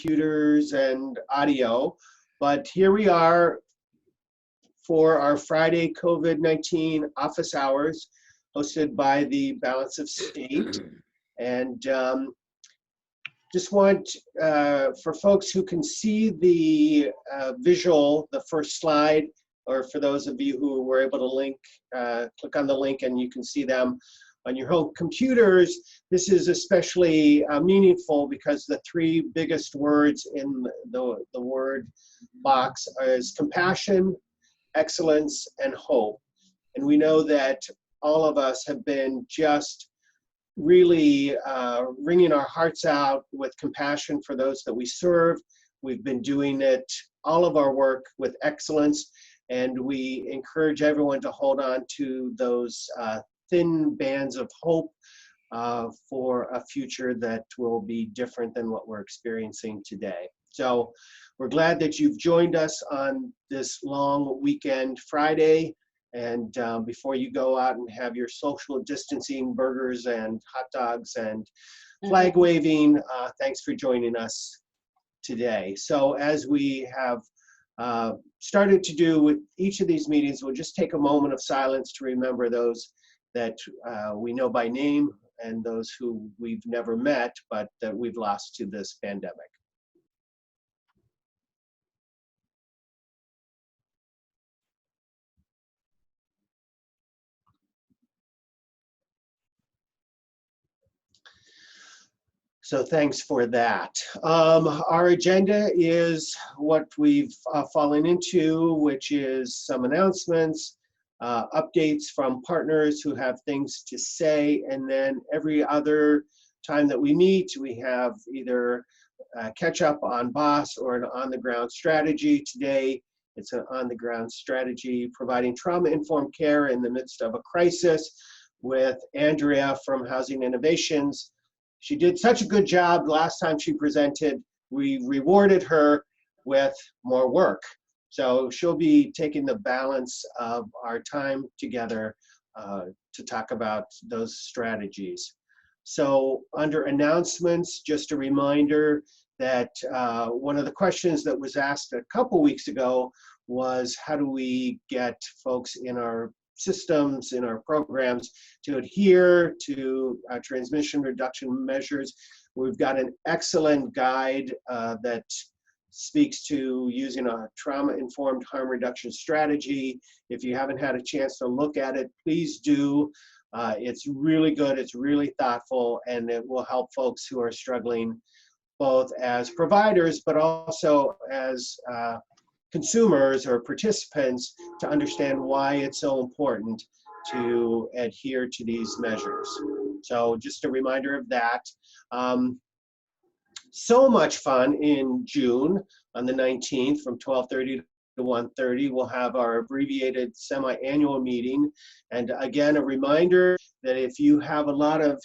computers and audio, but here we are for our Friday COVID-19 office hours hosted by the Balance of State. And just want for folks who can see the visual, the first slide, or for those of you who were able to link, click on the link and you can see them on your home computers. This is especially meaningful because the three biggest words in the word box is compassion, excellence, and hope. And we know that all of us have been just really wringing our hearts out with compassion for those that we serve. We've been doing it, all of our work, with excellence, and we encourage everyone to hold on to those thin bands of hope for a future that will be different than what we're experiencing today. So we're glad that you've joined us on this long weekend Friday. And before you go out and have your social distancing burgers and hot dogs and flag waving, thanks for joining us today. So as we have started to do with each of these meetings, we'll just take a moment of silence to remember those that we know by name and those who we've never met, but that we've lost to this pandemic. So thanks for that. Our agenda is what we've fallen into, which is some announcements, updates from partners who have things to say, and then every other time that we meet, we have either catch up on BOS or an on-the-ground strategy. Today, it's an on-the-ground strategy providing trauma-informed care in the midst of a crisis with Andrea from Housing Innovations. She did such a good job last time she presented. We rewarded her with more work. So she'll be taking the balance of our time together to talk about those strategies. So under announcements, just a reminder that one of the questions that was asked a couple weeks ago was, how do we get folks in our systems, in our programs, to adhere to transmission reduction measures? We've got an excellent guide that speaks to using a trauma-informed harm reduction strategy. If you haven't had a chance to look at it, please do. It's really good, it's really thoughtful, and it will help folks who are struggling both as providers, but also as consumers or participants to understand why it's so important to adhere to these measures. So just a reminder of that. So much fun in June on the 19th from 12:30 to 1:30. We'll have our abbreviated semi-annual meeting. And again, a reminder that if you have a lot of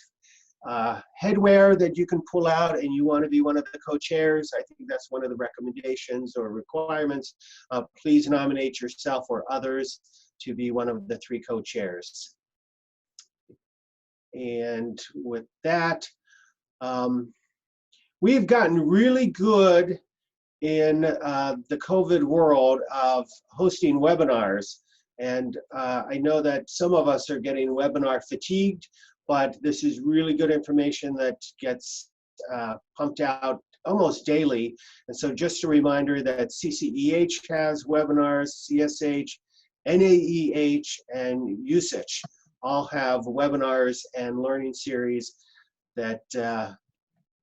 headwear that you can pull out and you want to be one of the co-chairs, I think that's one of the recommendations or requirements. Please nominate yourself or others to be one of the three co-chairs. And with that, we've gotten really good in the COVID world of hosting webinars. And I know that some of us are getting webinar fatigued, but this is really good information that gets pumped out almost daily. And so just a reminder that CCEH has webinars, CSH, NAEH, and USICH all have webinars and learning series that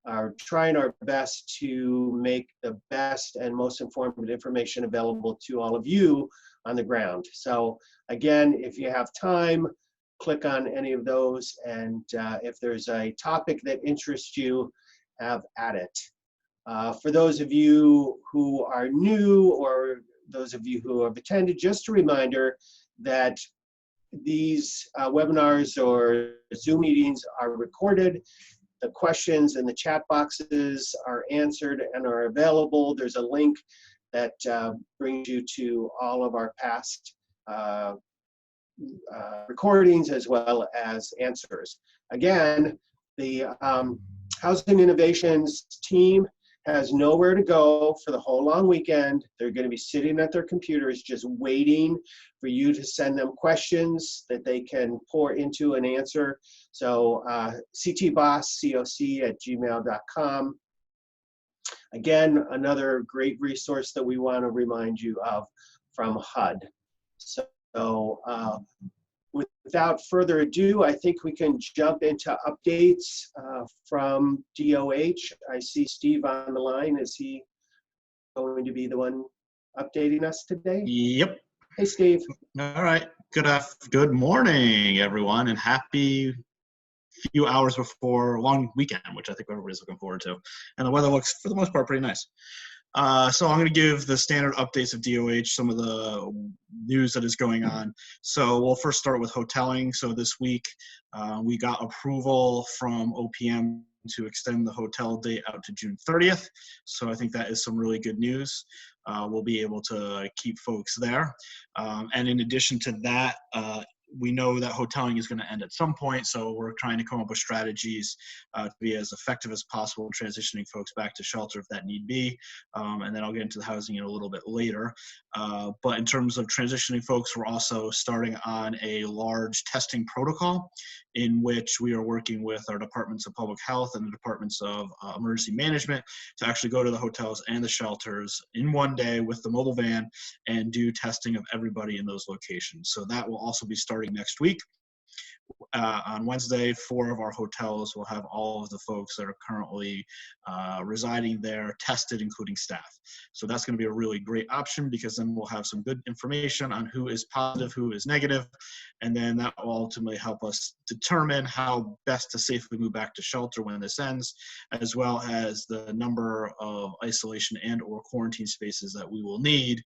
are trying our best to make the best and most informative information available to all of you on the ground. So again, if you have time, click on any of those, and if there's a topic that interests you, have at it. For those of you who are new or those of you who have attended, just a reminder that these webinars or Zoom meetings are recorded. The questions in the chat boxes are answered and are available. There's a link that brings you to all of our past recordings as well as answers. Again, the Housing Innovations team has nowhere to go for the whole long weekend. They're going to be sitting at their computers just waiting for you to send them questions that they can pour into an answer. So ctboss@gmail.com. Again, another great resource that we want to remind you of from HUD. So without further ado, I think we can jump into updates from DOH. I see Steve on the line. Is he going to be the one updating us today? Yep. Hey, Steve. All right. Good morning, everyone, and happy few hours before a long weekend, which I think everybody's looking forward to. And the weather looks, for the most part, pretty nice. So I'm going to give the standard updates of DOH, some of the news that is going on. So we'll first start with hoteling. So this week we got approval from OPM to extend the hotel date out to June 30th. So I think that is some really good news. We'll be able to keep folks there. And in addition to that, we know that hoteling is going to end at some point, so we're trying to come up with strategies to be as effective as possible, transitioning folks back to shelter if that need be. And then I'll get into the housing in a little bit later. But in terms of transitioning folks, we're also starting on a large testing protocol in which we are working with our departments of public health and the departments of emergency management to actually go to the hotels and the shelters in one day with the mobile van and do testing of everybody in those locations. So that will also be starting next week. On Wednesday, 4 of our hotels will have all of the folks that are currently residing there tested, including staff. So that's going to be a really great option because then we'll have some good information on who is positive, who is negative, and then that will ultimately help us determine how best to safely move back to shelter when this ends, as well as the number of isolation and or quarantine spaces that we will need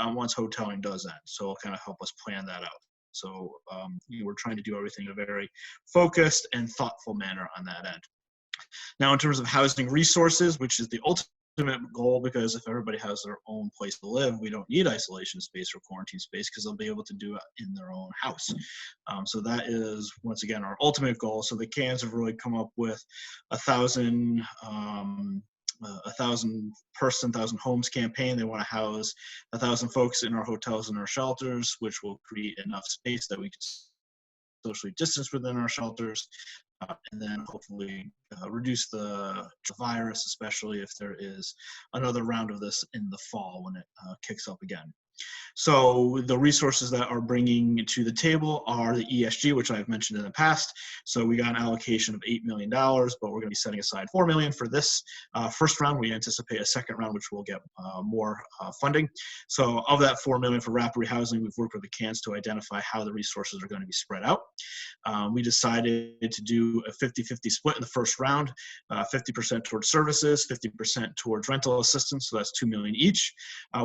once hoteling does end. So it'll kind of help us plan that out. So we're trying to do everything in a very focused and thoughtful manner on that end. Now, in terms of housing resources, which is the ultimate goal, because if everybody has their own place to live, we don't need isolation space or quarantine space because they'll be able to do it in their own house. So that is, once again, our ultimate goal. So the CANs have really come up with 1,000 homes campaign. They want to house 1,000 folks in our hotels and our shelters, which will create enough space that we can socially distance within our shelters, and then hopefully reduce the virus, especially if there is another round of this in the fall when it kicks up again. So the resources that are bringing to the table are the ESG, which I've mentioned in the past. So we got an allocation of $8 million, but we're going to be setting aside $4 million for this first round. We anticipate a second round, which will get more funding. So of that $4 million for rapid rehousing, we've worked with the CANs to identify how the resources are going to be spread out. We decided to do a 50-50 split in the first round, 50% towards services, 50% towards rental assistance. So that's $2 million each,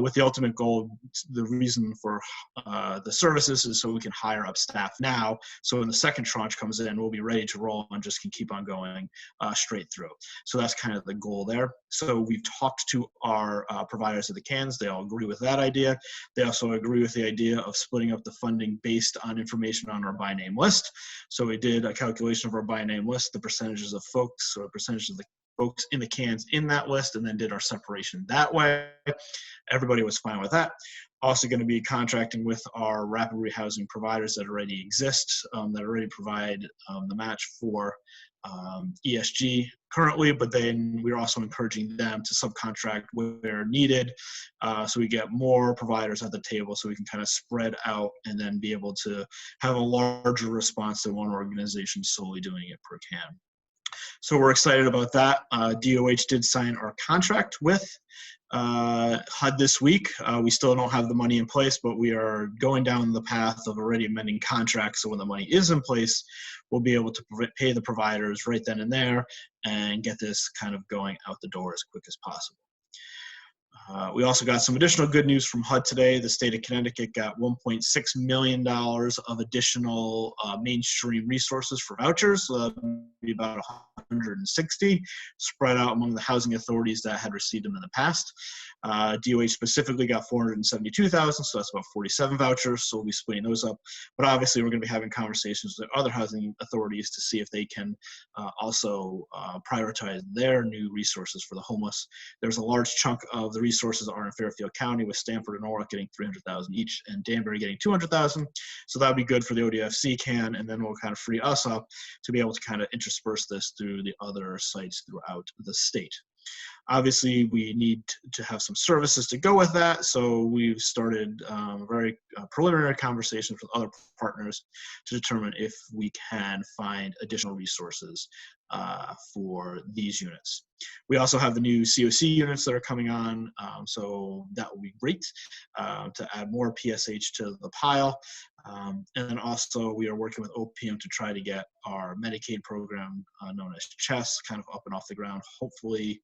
with the ultimate goal. The reason for the services is so we can hire up staff now. So when the second tranche comes in, we'll be ready to roll and just can keep on going straight through. So that's kind of the goal there. So we've talked to our providers of the CANs. They all agree with that idea. They also agree with the idea of splitting up the funding based on information on our by name list. So we did a calculation of our by name list, the percentages of folks or percentages of the folks in the CANs in that list, and then did our separation that way. Everybody was fine with that. Also going to be contracting with our rapid rehousing providers that already exist, that already provide the match for ESG currently, but then we're also encouraging them to subcontract where needed, so we get more providers at the table so we can kind of spread out and then be able to have a larger response than one organization solely doing it per CAN. So we're excited about that. DOH did sign our contract with HUD this week. We still don't have the money in place, but we are going down the path of already amending contracts. So when the money is in place, we'll be able to pay the providers right then and there and get this kind of going out the door as quick as possible. We also got some additional good news from HUD today. The state of Connecticut got $1.6 million of additional mainstream resources for vouchers, so that'll be about 160 spread out among the housing authorities that had received them in the past. DOH specifically got 472,000, so that's about 47 vouchers, so we'll be splitting those up. But obviously, we're going to be having conversations with other housing authorities to see if they can also prioritize their new resources for the homeless. There's a large chunk of the resources are in Fairfield County, with Stamford and Norwalk getting 300,000 each, and Danbury getting 200,000. So that would be good for the ODFC can, and then we'll kind of free us up to be able to kind of intersperse this through the other sites throughout the state. Obviously, we need to have some services to go with that, so we've started very preliminary conversations with other partners to determine if we can find additional resources for these units. We also have the new COC units that are coming on, so that will be great to add more PSH to the pile. And then also we are working with OPM to try to get our Medicaid program known as CHESS kind of up and off the ground, hopefully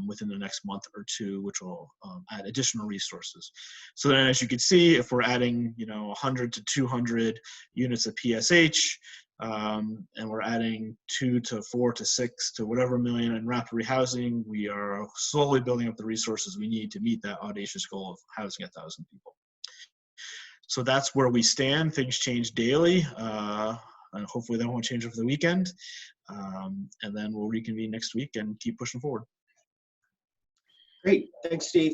within the next month or two, which will add additional resources. So then, as you can see, if we're adding 100 to 200 units of PSH, and we're adding 2 to 4 to 6 to whatever million in rapid rehousing, we are slowly building up the resources we need to meet that audacious goal of housing 1,000 people. So that's where we stand. Things change daily, and hopefully that won't change over the weekend. And then we'll reconvene next week and keep pushing forward. Great, thanks, Steve.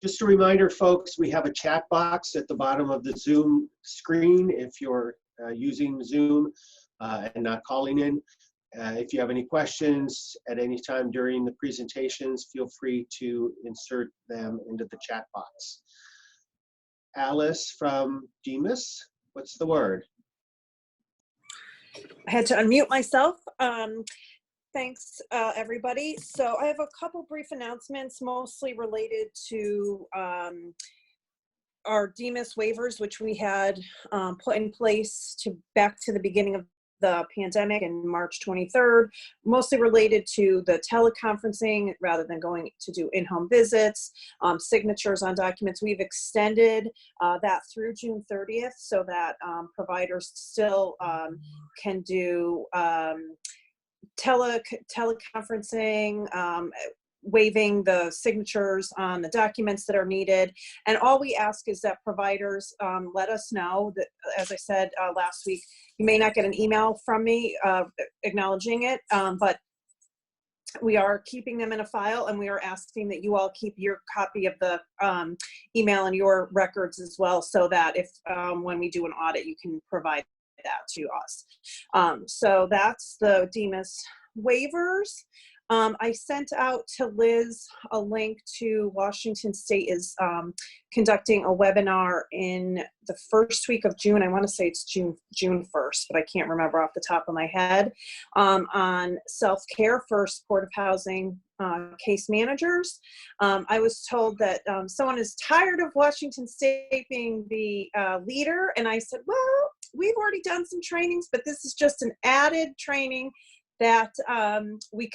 Just a reminder, folks, we have a chat box at the bottom of the Zoom screen if you're using Zoom and not calling in. If you have any questions at any time during the presentations, feel free to insert them into the chat box. Alice from DEMIS, what's the word? I had to unmute myself. Thanks, everybody. So I have a couple brief announcements, mostly related to our DEMIS waivers, which we had put in place back to the beginning of the pandemic in March 23rd, mostly related to the teleconferencing rather than going to do in-home visits, signatures on documents. We've extended that through June 30th so that providers still can do teleconferencing, waiving the signatures on the documents that are needed. And all we ask is that providers let us know that, as I said last week, you may not get an email from me acknowledging it, but we are keeping them in a file, and we are asking that you all keep your copy of the email in your records as well, so that if when we do an audit, you can provide that to us. So that's the DEMIS waivers. I sent out to Liz a link to Washington State is conducting a webinar in the first week of June. I want to say it's June 1st, but I can't remember off the top of my head, on self-care for supportive housing case managers. I was told that someone is tired of Washington State being the leader, and I said, well, we've already done some trainings, but this is just an added training that we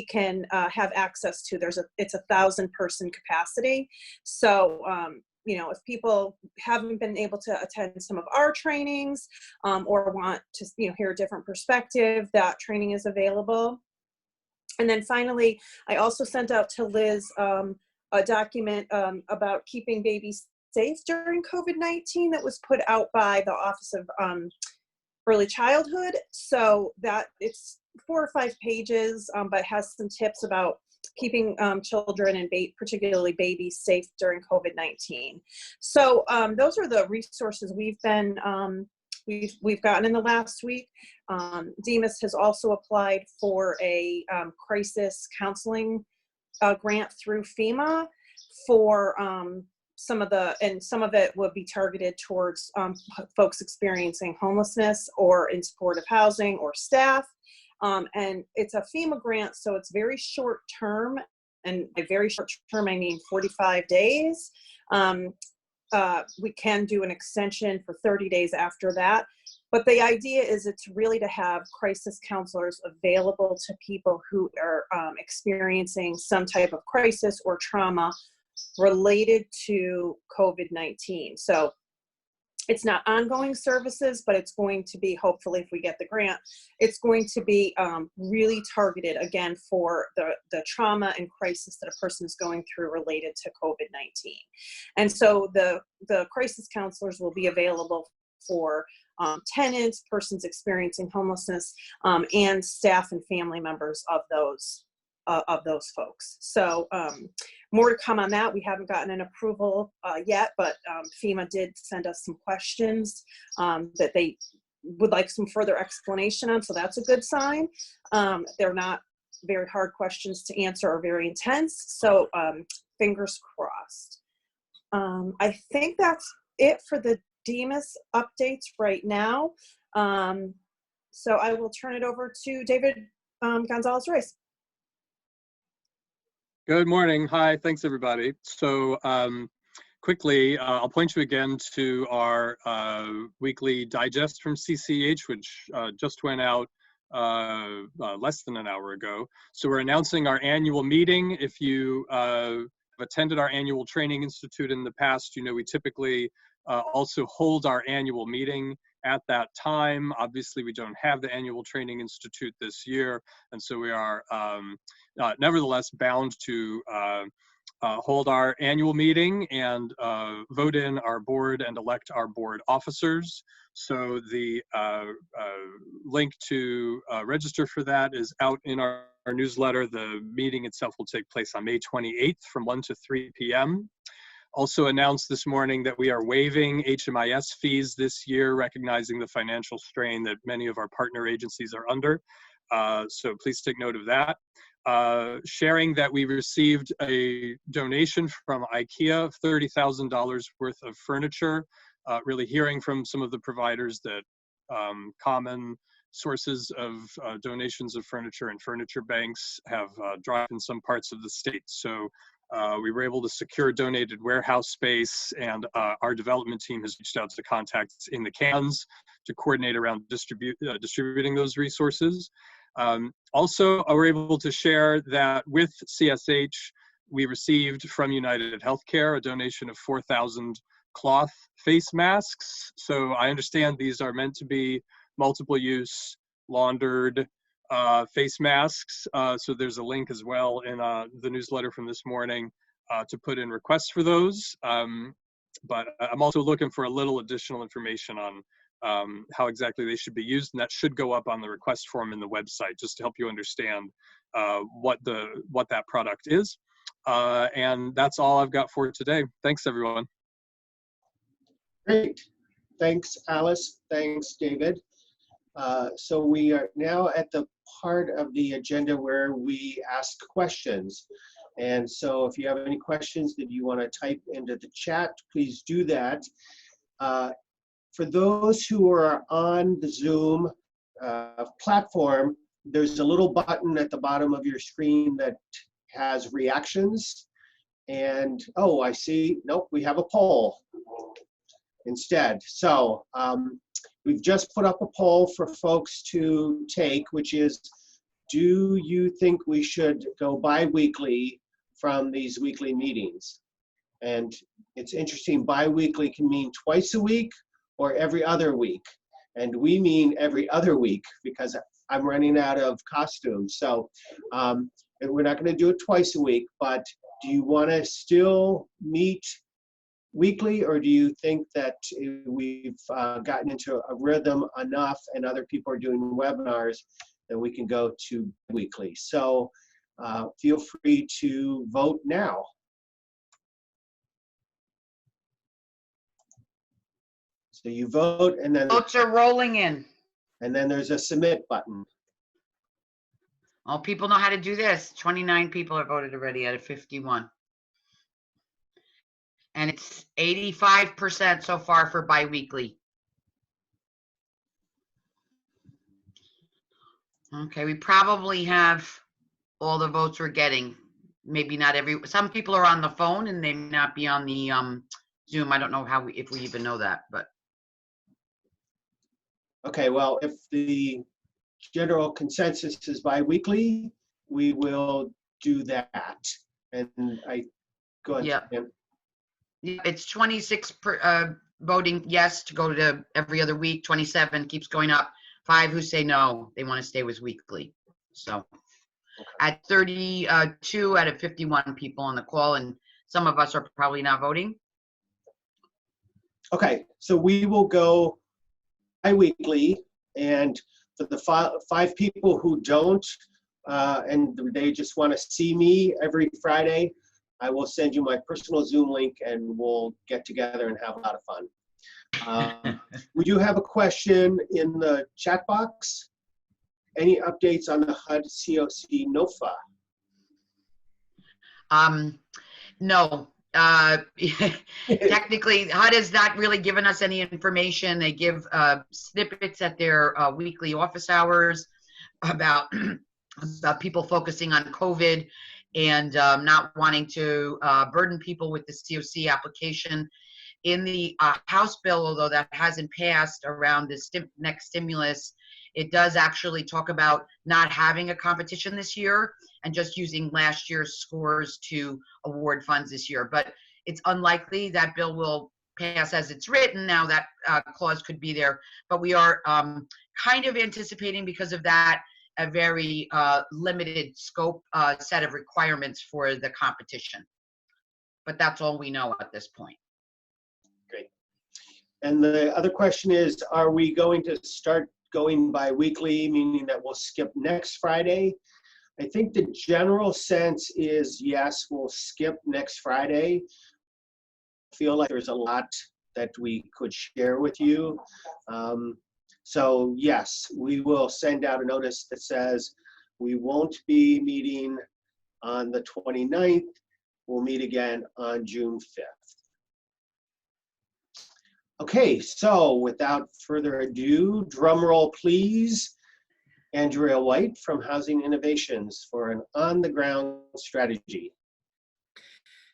can have access to. It's 1,000-person capacity. So, if people haven't been able to attend some of our trainings or want to, hear a different perspective, that training is available. And then finally, I also sent out to Liz a document about keeping babies safe during COVID-19 that was put out by the Office of Early Childhood. So that it's 4 or 5 pages, but has some tips about keeping children and particularly babies safe during COVID-19. So those are the resources we've been we've gotten in the last week. DEMIS has also applied for a crisis counseling grant through FEMA for some of it will be targeted towards folks experiencing homelessness or in supportive housing or staff. And it's a FEMA grant, so it's very short term, and by very short term, I mean 45 days. We can do an extension for 30 days after that. But the idea is it's really to have crisis counselors available to people who are experiencing some type of crisis or trauma related to COVID-19. So it's not ongoing services, but it's going to be, hopefully, if we get the grant, it's going to be really targeted, again, for the trauma and crisis that a person is going through related to COVID-19. And so the crisis counselors will be available for tenants, persons experiencing homelessness, and staff and family members of those folks. So more to come on that. We haven't gotten an approval yet, but FEMA did send us some questions that they would like some further explanation on, so that's a good sign. They're not very hard questions to answer or very intense, so fingers crossed. I think that's it for the DEMIS updates right now. So I will turn it over to David Gonzalez-Royce. Good morning. Hi, thanks everybody. So quickly, I'll point you again to our weekly digest from CCH, which just went out less than an hour ago. So we're announcing our annual meeting. If you have attended our annual training institute in the past, you know we typically also hold our annual meeting at that time. Obviously, we don't have the annual training institute this year, and so we are nevertheless bound to hold our annual meeting and vote in our board and elect our board officers. So the link to register for that is out in our newsletter. The meeting itself will take place on May 28th from 1 to 3 p.m. Also announced this morning that we are waiving HMIS fees this year, recognizing the financial strain that many of our partner agencies are under. So please take note of that. Sharing that we received a donation from IKEA of $30,000 worth of furniture. Really hearing from some of the providers that common sources of donations of furniture and furniture banks have dropped in some parts of the state. So we were able to secure donated warehouse space, and our development team has reached out to contacts in the cans to coordinate around distributing those resources. Also, we're able to share that with CSH, we received from United Healthcare a donation of 4,000 cloth face masks. So I understand these are meant to be multiple use, laundered face masks. So there's a link as well in the newsletter from this morning to put in requests for those. But I'm also looking for a little additional information on how exactly they should be used, and that should go up on the request form in the website just to help you understand what that product is. And that's all I've got for today. Thanks, everyone. Great. Thanks, Alice. Thanks, David. So we are now at the part of the agenda where we ask questions. And so if you have any questions that you want to type into the chat, please do that. For those who are on the Zoom platform, there's a little button at the bottom of your screen that has reactions. And, oh, I see, nope, we have a poll instead. So we've just put up a poll for folks to take, which is, do you think we should go bi-weekly from these weekly meetings? And it's interesting, bi-weekly can mean twice a week or every other week. And we mean every other week because I'm running out of costumes. So we're not gonna do it twice a week, but do you wanna still meet weekly, or do you think that we've gotten into a rhythm enough and other people are doing webinars that we can go to weekly? So feel free to vote now. So you vote, and then Votes are rolling in. and then there's a submit button. All people know how to do this. 29 people have voted already out of 51. And it's 85% so far for bi-weekly. Okay, we probably have all the votes we're getting. Maybe not some people are on the phone and they may not be on the Zoom. I don't know if we even know that, but. Okay, well, if the general consensus is bi-weekly, we will do that. And I Go ahead. Yeah. Jan. Yeah, it's 26 voting yes to go to every other week, 27 keeps going up, 5 who say no, they want to stay with weekly. So at 32 out of 51 people on the call, and some of us are probably not voting. Okay, so we will go bi-weekly, and for the five people who don't, and they just want to see me every Friday, I will send you my personal Zoom link and we'll get together and have a lot of fun. We do have a question in the chat box. Any updates on the HUD COC NOFA? No. Technically, HUD has not really given us any information. They give snippets at their weekly office hours about people focusing on COVID and not wanting to burden people with the COC application. In the House bill, although that hasn't passed around this next stimulus, it does actually talk about not having a competition this year and just using last year's scores to award funds this year. But it's unlikely that bill will pass as it's written. Now that clause could be there, but we are kind of anticipating, because of that, a very limited scope set of requirements for the competition. But that's all we know at this point. Great. And the other question is, are we going to start going bi-weekly, meaning that we'll skip next Friday? I think the general sense is yes, we'll skip next Friday. I feel like there's a lot that we could share with you. So yes, we will send out a notice that says we won't be meeting on the 29th. We'll meet again on June 5th. Okay, so without further ado, drum roll please. Andrea White from Housing Innovations for an on-the-ground strategy.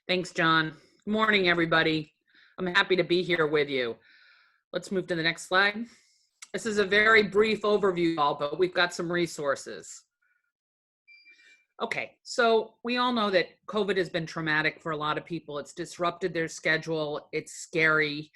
Thanks, John. Good morning, everybody. I'm happy to be here with you. Let's move to the next slide. This is a very brief overview, but we've got some resources. Okay, so we all know that COVID has been traumatic for a lot of people. It's disrupted their schedule. It's scary.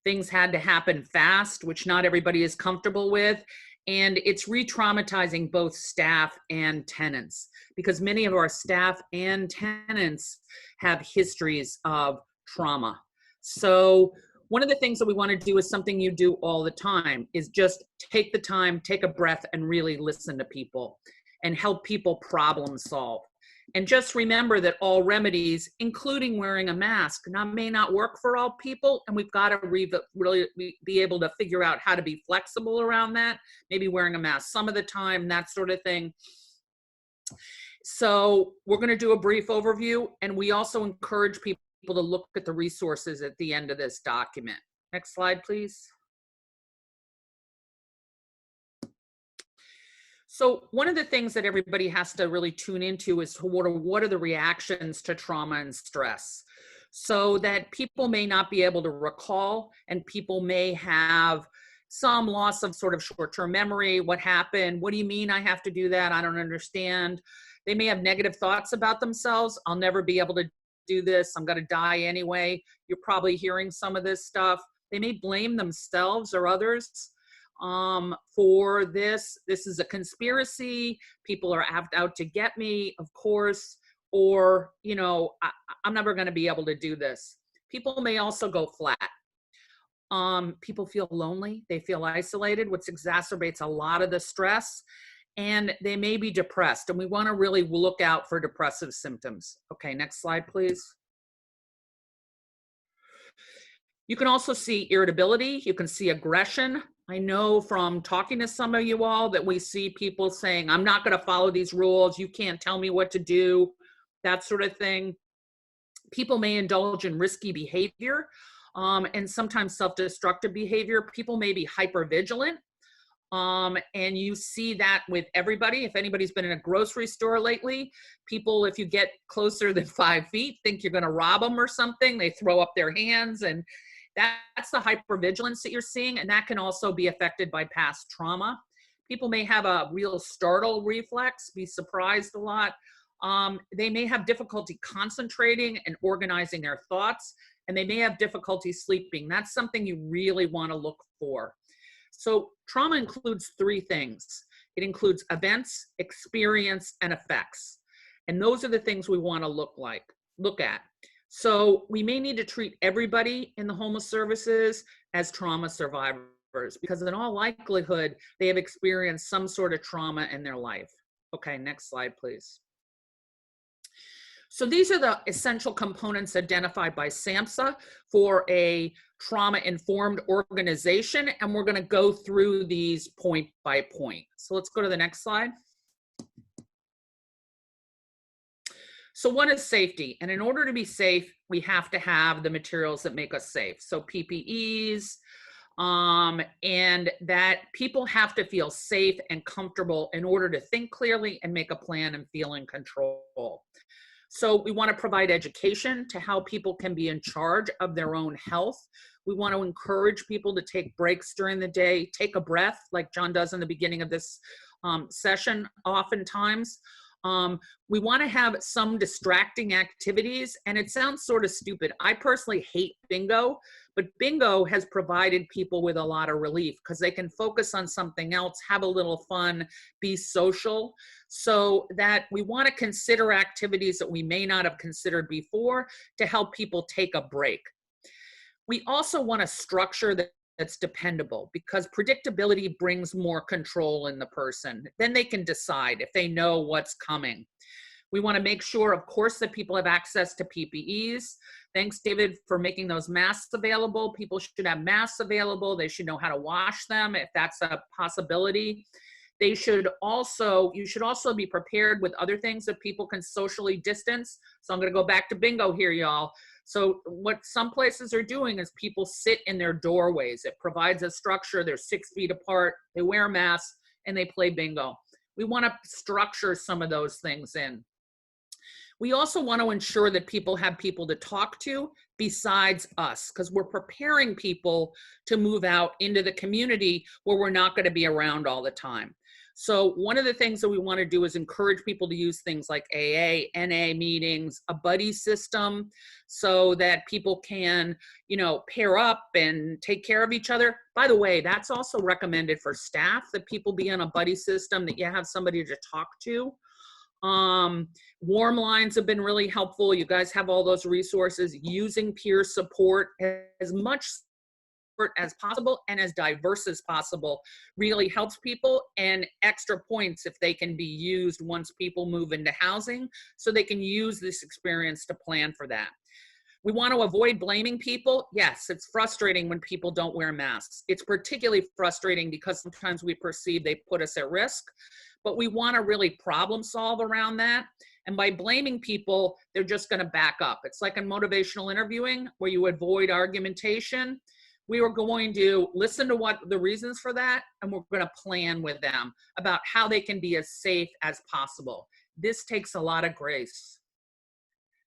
Things had to happen fast, which not everybody is comfortable with. And it's re-traumatizing both staff and tenants, because many of our staff and tenants have histories of trauma. So one of the things that we want to do is something you do all the time, is just take the time, take a breath, and really listen to people and help people problem solve. And just remember that all remedies, including wearing a mask, may not work for all people, and we've got to really be able to figure out how to be flexible around that, maybe wearing a mask some of the time, that sort of thing. So we're going to do a brief overview, and we also encourage people to look at the resources at the end of this document. Next slide, please. So one of the things that everybody has to really tune into is what are the reactions to trauma and stress, so that people may not be able to recall, and people may have some loss of sort of short-term memory. What happened? What do you mean I have to do that? I don't understand. They may have negative thoughts about themselves. I'll never be able to do this. I'm going to die anyway. You're probably hearing some of this stuff. They may blame themselves or others for this. This is a conspiracy. People are out to get me, of course, or, you know, I'm never going to be able to do this. People may also go flat. People feel lonely. They feel isolated, which exacerbates a lot of the stress, and they may be depressed. And we want to really look out for depressive symptoms. Okay, next slide, please. You can also see irritability. You can see aggression. I know from talking to some of you all that we see people saying, I'm not going to follow these rules. You can't tell me what to do, that sort of thing. People may indulge in risky behavior and sometimes self-destructive behavior. People may be hypervigilant. And you see that with everybody. If anybody's been in a grocery store lately, people, if you get closer than 5 feet, think you're going to rob them or something. They throw up their hands, and that's the hypervigilance that you're seeing. And that can also be affected by past trauma. People may have a real startle reflex, be surprised a lot. They may have difficulty concentrating and organizing their thoughts, and they may have difficulty sleeping. That's something you really want to look for. So trauma includes three things. It includes events, experience, and effects. And those are the things we want to look at. So we may need to treat everybody in the homeless services as trauma survivors, because in all likelihood, they have experienced some sort of trauma in their life. Okay, next slide, please. So these are the essential components identified by SAMHSA for a trauma-informed organization, and we're going to go through these point by point. So let's go to the next slide. So one is safety, and in order to be safe, we have to have the materials that make us safe. So PPEs, and that people have to feel safe and comfortable in order to think clearly and make a plan and feel in control. So we want to provide education to how people can be in charge of their own health. We want to encourage people to take breaks during the day, take a breath, like John does in the beginning of this session oftentimes. We want to have some distracting activities, and it sounds sort of stupid. I personally hate bingo, but bingo has provided people with a lot of relief because they can focus on something else, have a little fun, be social. So that we want to consider activities that we may not have considered before to help people take a break. We also want a structure that's dependable, because predictability brings more control in the person. Then they can decide if they know what's coming. We want to make sure, of course, that people have access to PPEs. Thanks, David, for making those masks available. People should have masks available. They should know how to wash them if that's a possibility. You should also be prepared with other things that people can socially distance. So I'm going to go back to bingo here, y'all. So what some places are doing is people sit in their doorways. It provides a structure. They're 6 feet apart. They wear masks and they play bingo. We want to structure some of those things in. We also want to ensure that people have people to talk to besides us, because we're preparing people to move out into the community where we're not going to be around all the time. So one of the things that we want to do is encourage people to use things like AA, NA meetings, a buddy system, so that people can, pair up and take care of each other. By the way, that's also recommended for staff, that people be on a buddy system, that you have somebody to talk to. Warm lines have been really helpful. You guys have all those resources. Using peer support as much as possible and as diverse as possible really helps people, and extra points if they can be used once people move into housing, so they can use this experience to plan for that. We want to avoid blaming people. Yes, it's frustrating when people don't wear masks. It's particularly frustrating because sometimes we perceive they put us at risk, but we want to really problem solve around that. And by blaming people, they're just going to back up. It's like in motivational interviewing where you avoid argumentation. We are going to listen to what the reasons for that, and we're going to plan with them about how they can be as safe as possible. This takes a lot of grace.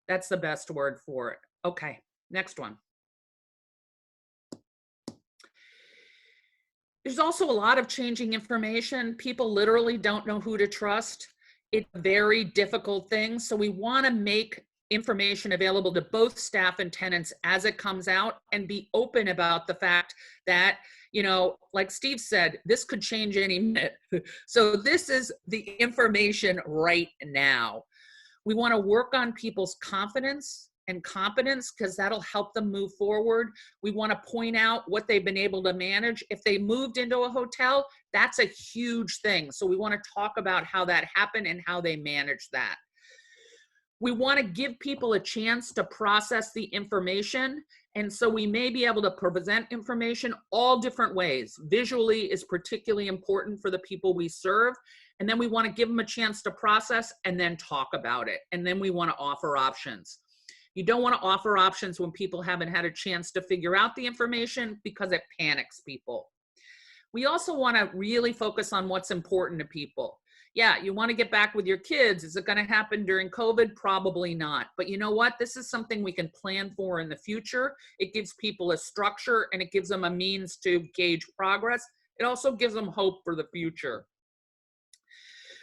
That's the best word for it. Okay, next one. There's also a lot of changing information. People literally don't know who to trust. It's a very difficult thing. So we want to make information available to both staff and tenants as it comes out, and be open about the fact that, like Steve said, this could change any minute. So this is the information right now. We want to work on people's confidence and competence, because that'll help them move forward. We want to point out what they've been able to manage. If they moved into a hotel, that's a huge thing. So we want to talk about how that happened and how they managed that. We want to give people a chance to process the information. And so we may be able to present information all different ways. Visually is particularly important for the people we serve. And then we want to give them a chance to process and then talk about it. And then we want to offer options. You don't want to offer options when people haven't had a chance to figure out the information, because it panics people. We also want to really focus on what's important to people. Yeah, you want to get back with your kids. Is it going to happen during COVID? Probably not. But you know what? This is something we can plan for in the future. It gives people a structure, and it gives them a means to gauge progress. It also gives them hope for the future.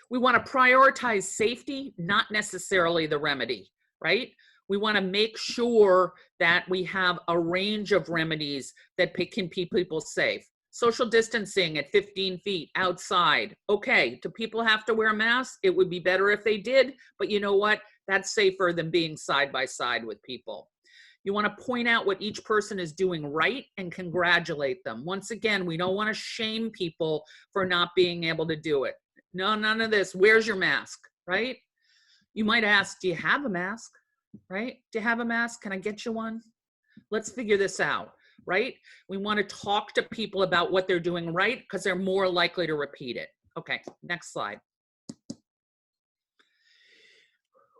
We want to prioritize safety, not necessarily the remedy, right? We want to make sure that we have a range of remedies that can keep people safe. Social distancing at 15 feet outside. Okay, do people have to wear masks? It would be better if they did, but you know what? That's safer than being side by side with people. You want to point out what each person is doing right and congratulate them. Once again, we don't want to shame people for not being able to do it. No, none of this. Where's your mask, right? You might ask, do you have a mask, right? Do you have a mask? Can I get you one? Let's figure this out, right? We want to talk to people about what they're doing right because they're more likely to repeat it. Okay, next slide.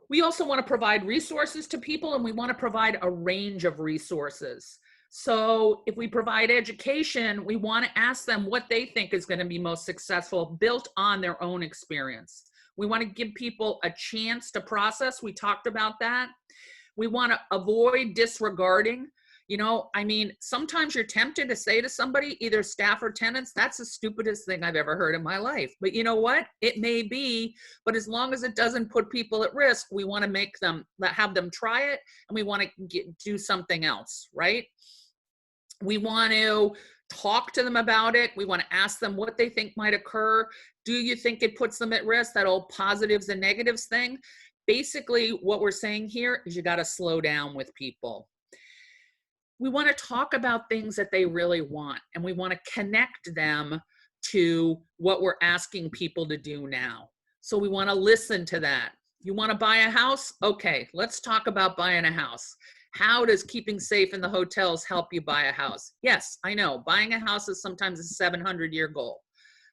We also want to provide resources to people, and we want to provide a range of resources. So if we provide education, we want to ask them what they think is going to be most successful, built on their own experience. We want to give people a chance to process. We talked about that. We want to avoid disregarding. You know, I mean, sometimes you're tempted to say to somebody, either staff or tenants, that's the stupidest thing I've ever heard in my life. But you know what? It may be, but as long as it doesn't put people at risk, we want to make them, have them try it, and we want to do something else, right? We want to talk to them about it. We want to ask them what they think might occur. Do you think it puts them at risk, that old positives and negatives thing? Basically, what we're saying here is you got to slow down with people. We want to talk about things that they really want, and we want to connect them to what we're asking people to do now. So we want to listen to that. You want to buy a house? Okay, let's talk about buying a house. How does keeping safe in the hotels help you buy a house? Yes, I know, buying a house is sometimes a 700-year goal.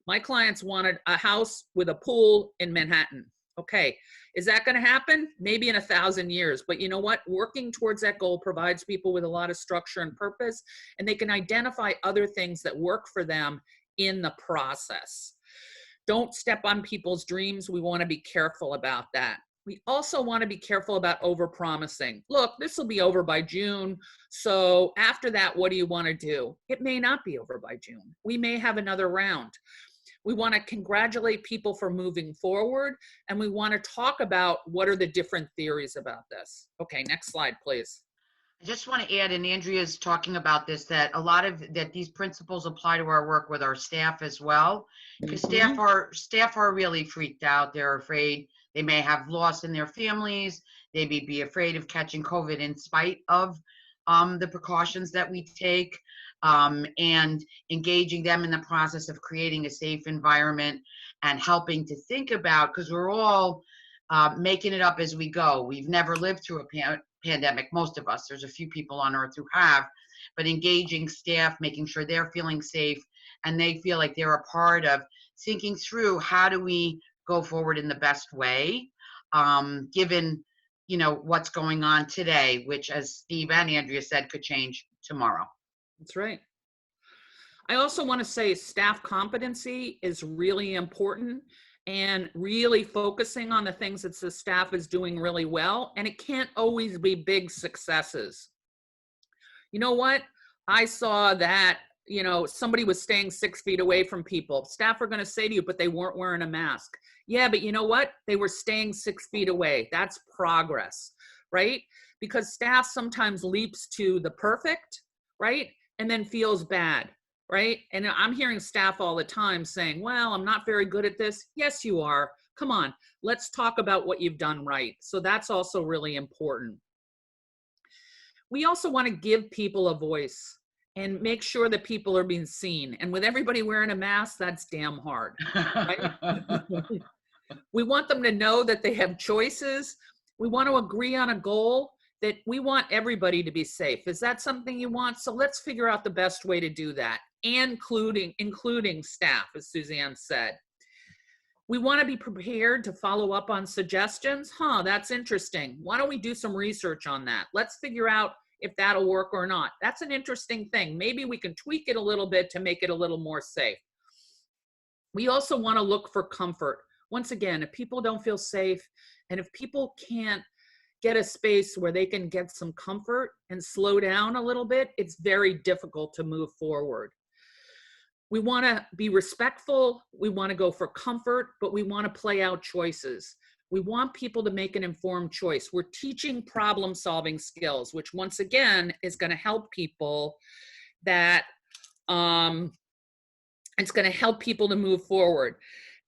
My clients wanted a house with a pool in Manhattan. Okay, is that going to happen? Maybe in 1,000 years, but you know what? Working towards that goal provides people with a lot of structure and purpose, and they can identify other things that work for them in the process. Don't step on people's dreams. We want to be careful about that. We also want to be careful about overpromising. Look, this will be over by June, so after that, what do you want to do? It may not be over by June. We may have another round. We want to congratulate people for moving forward, and we want to talk about what are the different theories about this. Okay, next slide, please. I just want to add, and Andrea's talking about this, that a lot of these principles apply to our work with our staff as well, because staff are really freaked out. They're afraid they may have loss in their families. They may be afraid of catching COVID in spite of the precautions that we take, and engaging them in the process of creating a safe environment and helping to think about, because we're all making it up as we go. We've never lived through a pandemic, most of us. There's a few people on earth who have, but engaging staff, making sure they're feeling safe and they feel like they're a part of thinking through how do we go forward in the best way, given what's going on today, which, as Steve and Andrea said, could change tomorrow. That's right. I also want to say staff competency is really important, and really focusing on the things that the staff is doing really well. And it can't always be big successes. You know what? I saw that, somebody was staying 6 feet away from people. Staff are going to say to you, but they weren't wearing a mask. Yeah, but you know what? They were staying 6 feet away. That's progress, right? Because staff sometimes leaps to the perfect, right? And then feels bad, right? And I'm hearing staff all the time saying, well, I'm not very good at this. Yes, you are. Come on, let's talk about what you've done right. So that's also really important. We also want to give people a voice and make sure that people are being seen. And with everybody wearing a mask, that's damn hard, right? We want them to know that they have choices. We want to agree on a goal that we want everybody to be safe. Is that something you want? So let's figure out the best way to do that, including staff, as Suzanne said. We want to be prepared to follow up on suggestions. That's interesting. Why don't we do some research on that? Let's figure out if that'll work or not. That's an interesting thing. Maybe we can tweak it a little bit to make it a little more safe. We also want to look for comfort. Once again, if people don't feel safe, and if people can't get a space where they can get some comfort and slow down a little bit, it's very difficult to move forward. We want to be respectful. We want to go for comfort, but we want to play out choices. We want people to make an informed choice. We're teaching problem solving skills, which once again is going to help people that, it's going to help people to move forward.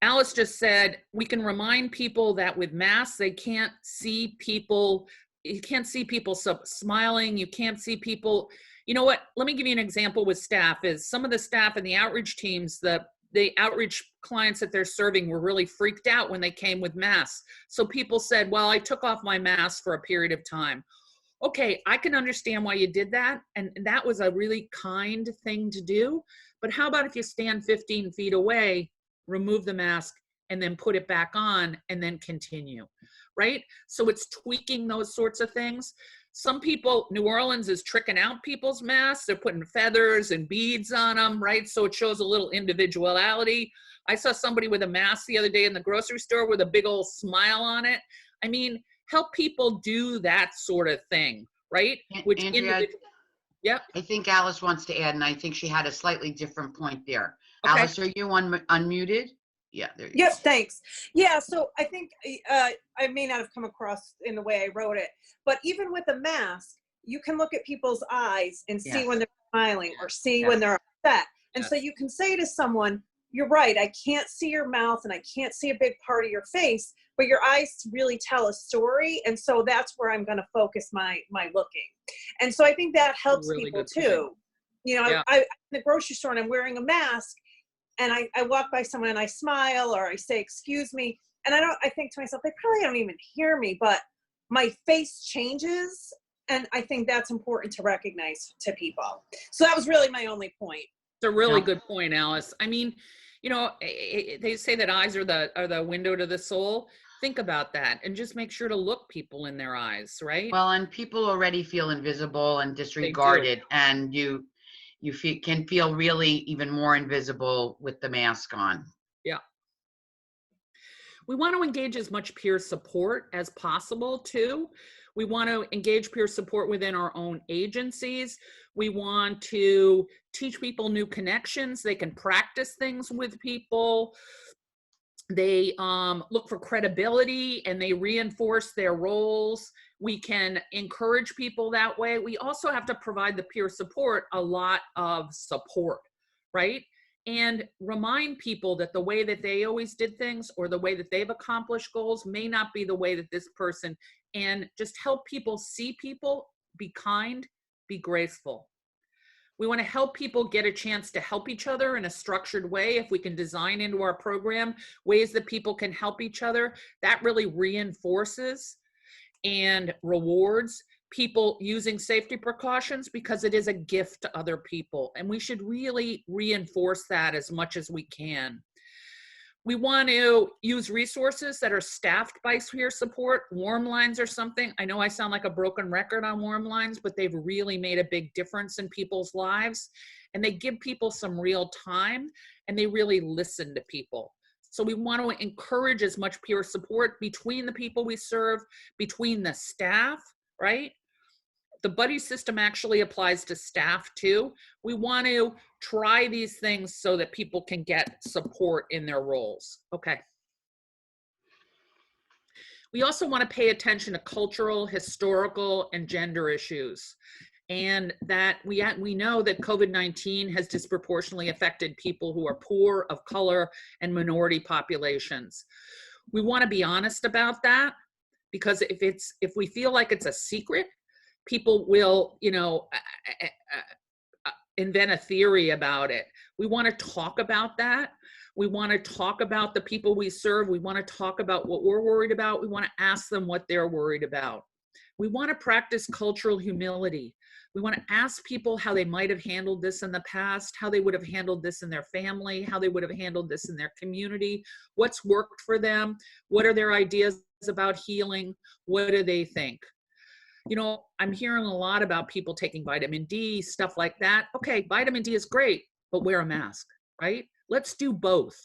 Alice just said, we can remind people that with masks, they can't see people. You can't see people smiling. You can't see people. You know what? Let me give you an example with staff. Is some of the staff and the outreach teams, the outreach clients that they're serving were really freaked out when they came with masks. So people said, well, I took off my mask for a period of time. Okay, I can understand why you did that. And that was a really kind thing to do. But how about if you stand 15 feet away, remove the mask, and then put it back on and then continue, right? So it's tweaking those sorts of things. Some people, New Orleans is tricking out people's masks. They're putting feathers and beads on them, right? So it shows a little individuality. I saw somebody with a mask the other day in the grocery store with a big old smile on it. I mean, help people do that sort of thing, right? Which Andrea, yep. I think Alice wants to add, and I think she had a slightly different point there. Okay. Alice, are you unmuted? Yeah, there you Yep, go. thanks. Yeah, so I think I may not have come across in the way I wrote it, but even with a mask, you can look at people's eyes and see Yes. when they're smiling or see Yes. when they're upset. And Yes. so you can say to someone, you're right, I can't see your mouth and I can't see a big part of your face, but your eyes really tell a story. And so that's where I'm going to focus my looking. And so I think that helps Really people good point. too. You know, Yeah. I'm in the grocery store and I'm wearing a mask, and I walk by someone and I smile or I say, excuse me. And I think to myself, they probably don't even hear me, but my face changes. And I think that's important to recognize to people. So that was really my only point. It's a really Yeah. good point, Alice. I mean, you know, they say that eyes are the window to the soul. Think about that and just make sure to look people in their eyes, right? Well, and people already feel invisible and disregarded, and you can feel really even more invisible with the mask on. Yeah. We want to engage as much peer support as possible too. We want to engage peer support within our own agencies. We want to teach people new connections. They can practice things with people. They look for credibility and they reinforce their roles. We can encourage people that way. We also have to provide the peer support a lot of support, right? And remind people that the way that they always did things or the way that they've accomplished goals may not be the way that this person, and just help people see people, be kind, be graceful. We want to help people get a chance to help each other in a structured way. If we can design into our program ways that people can help each other, that really reinforces and rewards people using safety precautions, because it is a gift to other people. And we should really reinforce that as much as we can. We want to use resources that are staffed by peer support. Warm lines or something. I know I sound like a broken record on warm lines, but they've really made a big difference in people's lives. And they give people some real time and they really listen to people. So we want to encourage as much peer support between the people we serve, between the staff, right? The buddy system actually applies to staff too. We want to try these things so that people can get support in their roles. Okay. We also want to pay attention to cultural, historical, and gender issues. And that we know that COVID-19 has disproportionately affected people who are poor, of color, and minority populations. We want to be honest about that, because if we feel like it's a secret, people will, you know, invent a theory about it. We want to talk about that. We want to talk about the people we serve. We want to talk about what we're worried about. We want to ask them what they're worried about. We want to practice cultural humility. We want to ask people how they might have handled this in the past, how they would have handled this in their family, how they would have handled this in their community, what's worked for them, what are their ideas about healing, what do they think? You know, I'm hearing a lot about people taking vitamin D, stuff like that. Okay, vitamin D is great, but wear a mask, right? Let's do both.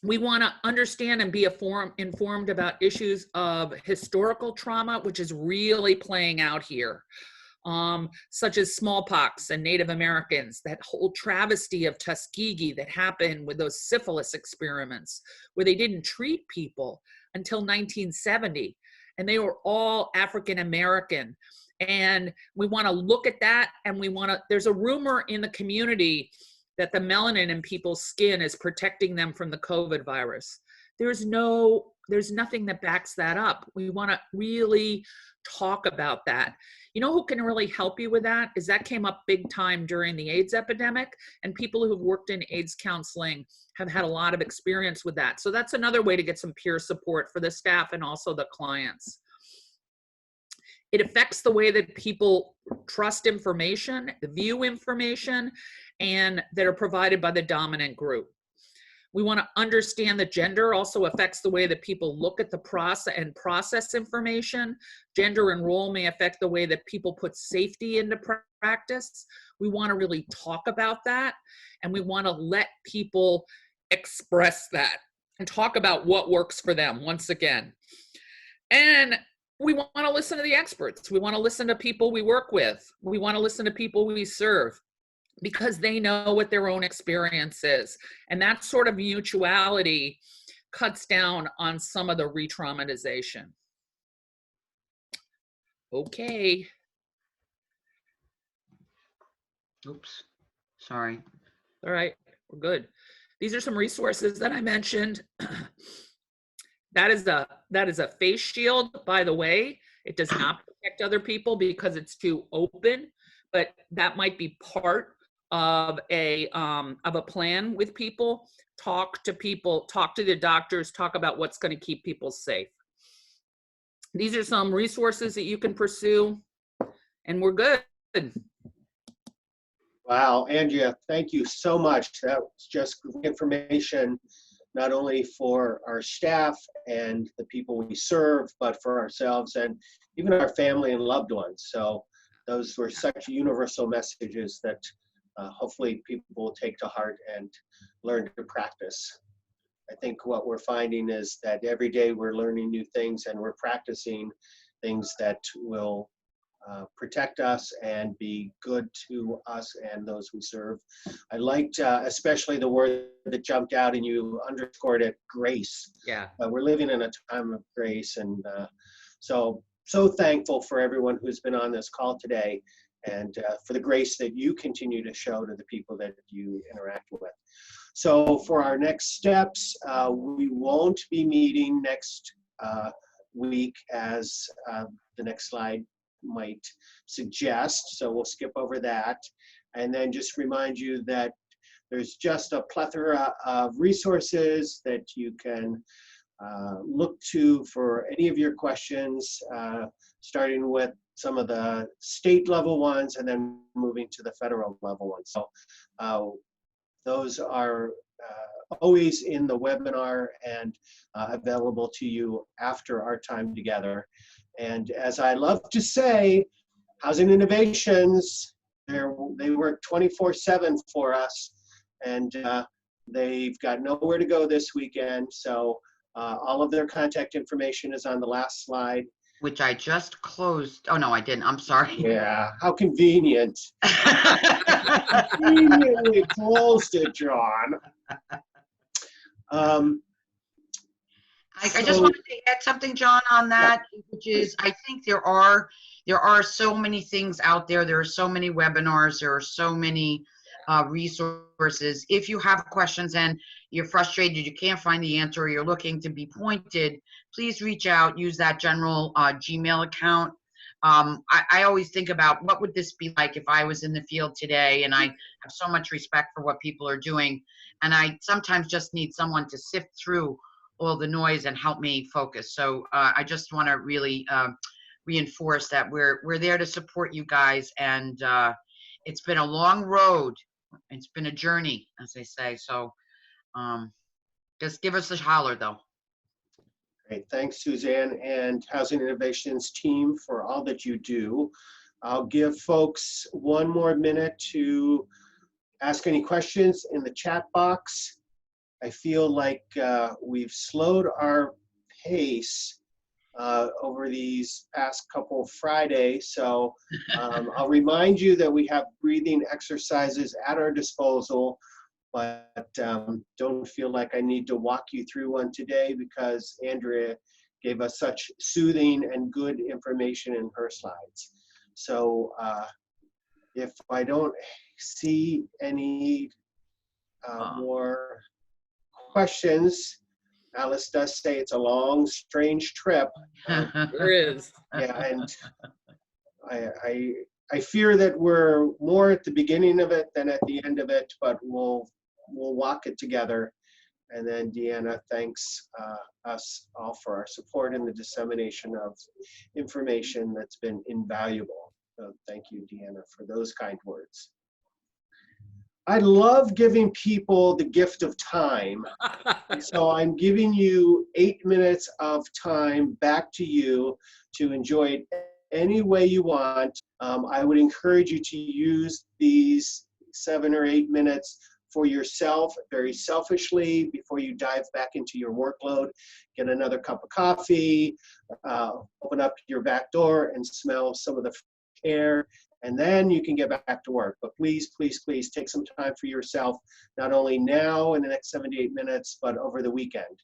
We want to understand and be informed about issues of historical trauma, which is really playing out here. such as smallpox and Native Americans, that whole travesty of Tuskegee that happened with those syphilis experiments, where they didn't treat people until 1970, and they were all African American. And we want to look at that, and there's a rumor in the community that the melanin in people's skin is protecting them from the COVID virus. There's nothing that backs that up. We want to really talk about that. You know who can really help you with that? Is that came up big time during the AIDS epidemic, and people who've worked in AIDS counseling have had a lot of experience with that. So that's another way to get some peer support for the staff and also the clients. It affects the way that people trust information, view information, and that are provided by the dominant group. We want to understand that gender also affects the way that people look at the process information. Gender and role may affect the way that people put safety into practice. We want to really talk about that, and we want to let people express that and talk about what works for them once again. And we want to listen to the experts. We want to listen to people we work with. We want to listen to people we serve, because they know what their own experience is. And that sort of mutuality cuts down on some of the re-traumatization. Okay. Oops, sorry. All right, we're good. These are some resources that I mentioned. That is a face shield, by the way. It does not protect other people because it's too open, but that might be part of a plan with people. Talk to people, talk to the doctors, talk about what's going to keep people safe. These are some resources that you can pursue, and we're good. Wow, Andrea, thank you so much. That was just great information, not only for our staff and the people we serve, but for ourselves and even our family and loved ones. So those were such universal messages that hopefully people will take to heart and learn to practice. I think what we're finding is that every day we're learning new things and we're practicing things that will protect us and be good to us and those we serve. I liked especially the word that jumped out and you underscored it, grace. Yeah. We're living in a time of grace, and so thankful for everyone who's been on this call today, and for the grace that you continue to show to the people that you interact with. So for our next steps, we won't be meeting next week as the next slide might suggest, so we'll skip over that. And then just remind you that there's just a plethora of resources that you can look to for any of your questions, starting with some of the state level ones and then moving to the federal level ones. So those are always in the webinar and available to you after our time together. And as I love to say, Housing Innovations, they work 24/7 for us, and they've got nowhere to go this weekend. So all of their contact information is on the last slide. Which I just closed. Oh, no, I didn't. I'm sorry. Yeah, how convenient. Conveniently closed it, John. I just wanted to add something, John, on that, which is I think there are so many things out there. There are so many webinars. There are so many resources. If you have questions and you're frustrated, you can't find the answer, or you're looking to be pointed, please reach out. Use that general Gmail account. I always think about what would this be like if I was in the field today, and I have so much respect for what people are doing, and I sometimes just need someone to sift through all the noise and help me focus. So I just want to really reinforce that we're there to support you guys, and it's been a long road. It's been a journey, as they say. So just give us a holler, though. Great, thanks, Suzanne and Housing Innovations team for all that you do. I'll give folks one more minute to ask any questions in the chat box. I feel like we've slowed our pace over these past couple of Fridays. So I'll remind you that we have breathing exercises at our disposal, but don't feel like I need to walk you through one today because Andrea gave us such soothing and good information in her slides. So if I don't see any more questions, Alice does say it's a long, strange trip. There is. Yeah, and I fear that we're more at the beginning of it than at the end of it, but we'll walk it together. And then Deanna thanks us all for our support in the dissemination of information that's been invaluable. So thank you, Deanna, for those kind words. I love giving people the gift of time. And so I'm giving you 8 minutes of time back to you to enjoy it any way you want. I would encourage you to use these 7 or 8 minutes for yourself, very selfishly, before you dive back into your workload. Get another cup of coffee, open up your back door and smell some of the air, and then you can get back to work. But please, please, please take some time for yourself, not only now in the next 7 to 8 minutes, but over the weekend.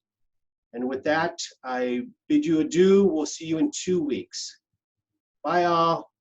And with that, I bid you adieu. We'll see you in 2 weeks. Bye, all.